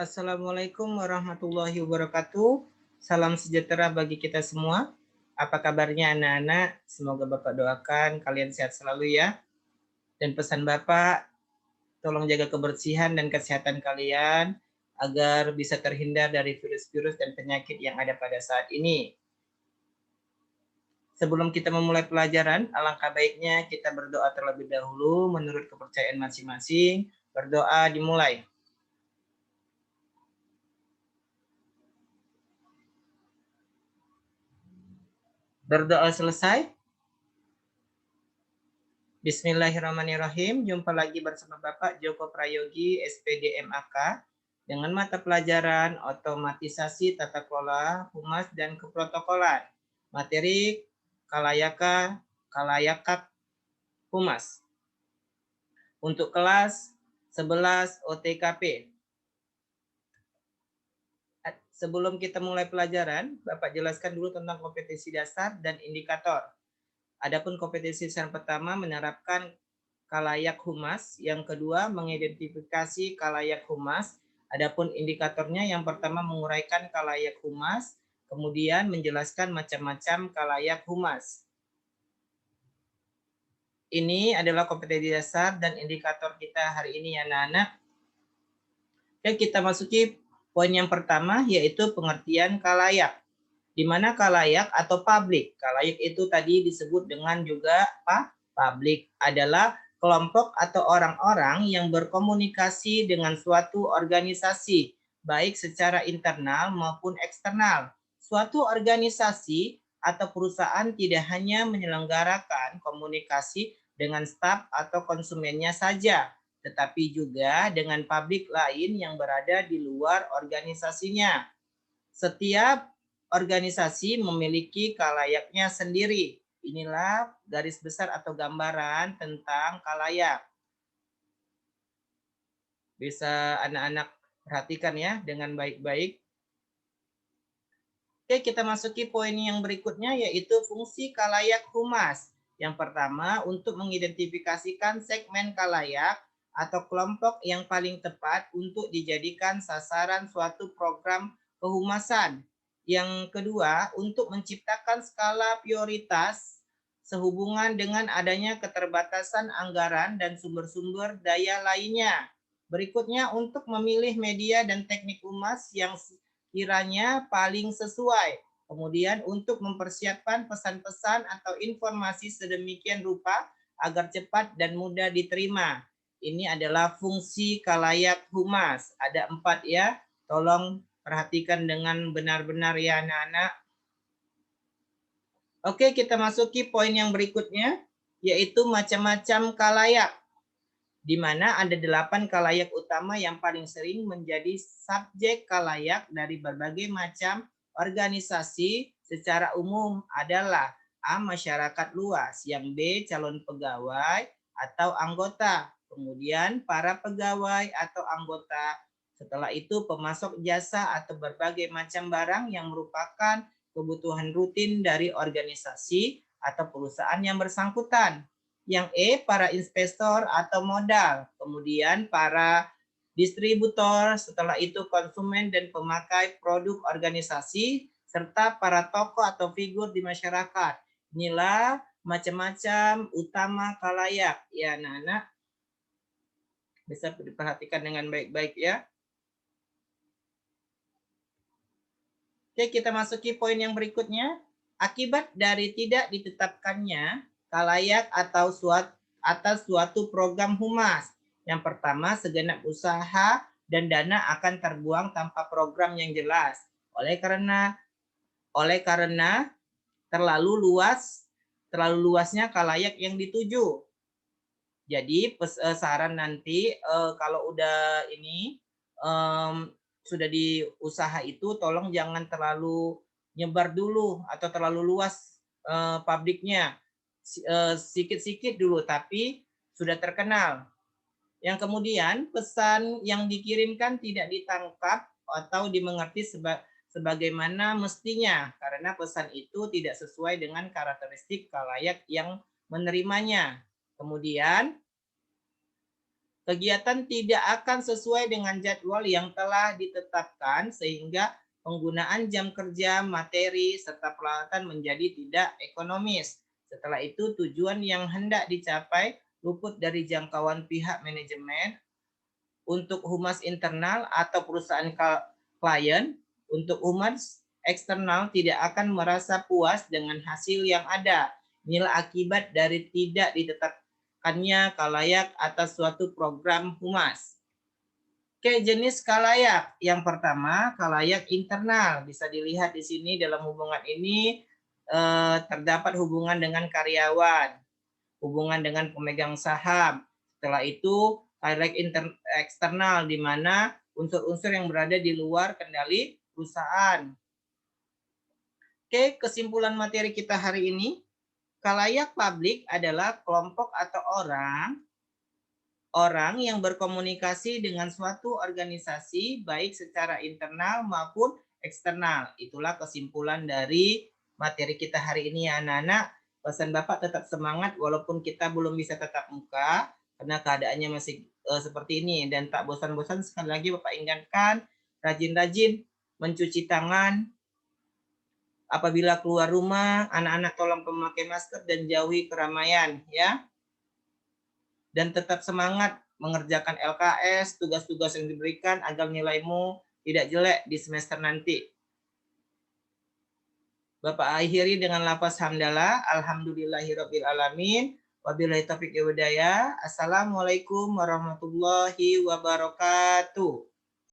Assalamualaikum warahmatullahi wabarakatuh. Salam sejahtera bagi kita semua. Apa kabarnya anak-anak? Semoga Bapak doakan kalian sehat selalu ya. Dan pesan Bapak, tolong jaga kebersihan dan kesehatan kalian agar bisa terhindar dari virus-virus dan penyakit yang ada pada saat ini. Sebelum kita memulai pelajaran, alangkah baiknya kita berdoa terlebih dahulu menurut kepercayaan masing-masing. Berdoa dimulai. Berdoa selesai. Bismillahirrahmanirrahim. Jumpa lagi bersama Bapak Joko Prayogi, SPD MAK, dengan mata pelajaran Otomatisasi Tata Kelola, Humas, dan Keprotokolan. Materi Kalayakat Humas. Untuk kelas 11 OTKP. Sebelum kita mulai pelajaran, Bapak jelaskan dulu tentang kompetensi dasar dan indikator. Adapun kompetensi dasar pertama menerapkan kalayak humas, yang kedua mengidentifikasi kalayak humas. Adapun indikatornya yang pertama menguraikan kalayak humas, kemudian menjelaskan macam-macam kalayak humas. Ini adalah kompetensi dasar dan indikator kita hari ini ya anak-anak. Oke, kita masuki poin yang pertama yaitu pengertian kalayak. Di mana kalayak atau publik. Kalayak itu tadi disebut dengan juga publik adalah kelompok atau orang-orang yang berkomunikasi dengan suatu organisasi, baik secara internal maupun eksternal. Suatu organisasi atau perusahaan tidak hanya menyelenggarakan komunikasi dengan staf atau konsumennya saja, tetapi juga dengan publik lain yang berada di luar organisasinya. Setiap organisasi memiliki kalayaknya sendiri. Inilah garis besar atau gambaran tentang kalayak. Bisa anak-anak perhatikan ya dengan baik-baik. Oke, kita masuki poin yang berikutnya yaitu fungsi kalayak humas. Yang pertama, untuk mengidentifikasikan segmen kalayak atau kelompok yang paling tepat untuk dijadikan sasaran suatu program kehumasan. Yang kedua, untuk menciptakan skala prioritas sehubungan dengan adanya keterbatasan anggaran dan sumber-sumber daya lainnya. Berikutnya, untuk memilih media dan teknik humas yang kiranya paling sesuai. Kemudian untuk mempersiapkan pesan-pesan atau informasi sedemikian rupa agar cepat dan mudah diterima. Ini adalah fungsi kalayak humas. Ada 4 ya. Tolong perhatikan dengan benar-benar ya anak-anak. Oke, kita masuki poin yang berikutnya, yaitu macam-macam kalayak. Di mana ada 8 kalayak utama yang paling sering menjadi subjek kalayak dari berbagai macam organisasi secara umum adalah A. Masyarakat luas, yang B. Calon pegawai atau anggota, kemudian para pegawai atau anggota, setelah itu pemasok jasa atau berbagai macam barang yang merupakan kebutuhan rutin dari organisasi atau perusahaan yang bersangkutan. Yang E, para investor atau modal, kemudian para distributor, setelah itu konsumen dan pemakai produk organisasi, serta para tokoh atau figur di masyarakat. Inilah macam-macam utama kalayak ya anak-anak. Bisa diperhatikan dengan baik-baik ya. Oke, kita masuki poin yang berikutnya. Akibat dari tidak ditetapkannya kalayak atau atas suatu program humas. Yang pertama, segenap usaha dan dana akan terbuang tanpa program yang jelas. Oleh karena terlalu luasnya kalayak yang dituju. Jadi saran nanti kalau udah ini sudah di usaha itu tolong jangan terlalu nyebar dulu atau terlalu luas pabriknya. Sedikit-sedikit dulu tapi sudah terkenal. Yang kemudian pesan yang dikirimkan tidak ditangkap atau dimengerti sebagaimana mestinya karena pesan itu tidak sesuai dengan karakteristik kalayak yang menerimanya. Kemudian Kegiatan tidak akan sesuai dengan jadwal yang telah ditetapkan sehingga penggunaan jam kerja, materi, serta peralatan menjadi tidak ekonomis. Setelah itu tujuan yang hendak dicapai luput dari jangkauan pihak manajemen untuk humas internal atau perusahaan klien. Untuk humas eksternal tidak akan merasa puas dengan hasil yang ada. Inilah akibat dari tidak ditetapkannya kalayak atas suatu program humas. Oke, jenis kalayak. Yang pertama, kalayak internal. Bisa dilihat di sini dalam hubungan ini terdapat hubungan dengan karyawan, hubungan dengan pemegang saham. Setelah itu, kalayak eksternal, di mana unsur-unsur yang berada di luar kendali perusahaan. Oke, kesimpulan materi kita hari ini, kalayak publik adalah kelompok atau orang yang berkomunikasi dengan suatu organisasi baik secara internal maupun eksternal. Itulah kesimpulan dari materi kita hari ini ya anak-anak. Pesan Bapak tetap semangat walaupun kita belum bisa tatap muka karena keadaannya masih seperti ini, dan tak bosan-bosan sekali lagi Bapak ingatkan rajin-rajin mencuci tangan. Apabila keluar rumah, anak-anak tolong memakai masker dan jauhi keramaian ya. Dan tetap semangat mengerjakan LKS, tugas-tugas yang diberikan agar nilaimu tidak jelek di semester nanti. Bapak akhiri dengan lafaz hamdalah, alhamdulillahirabbil alamin, wabillahi taufiq wal hidayah. Assalamualaikum warahmatullahi wabarakatuh.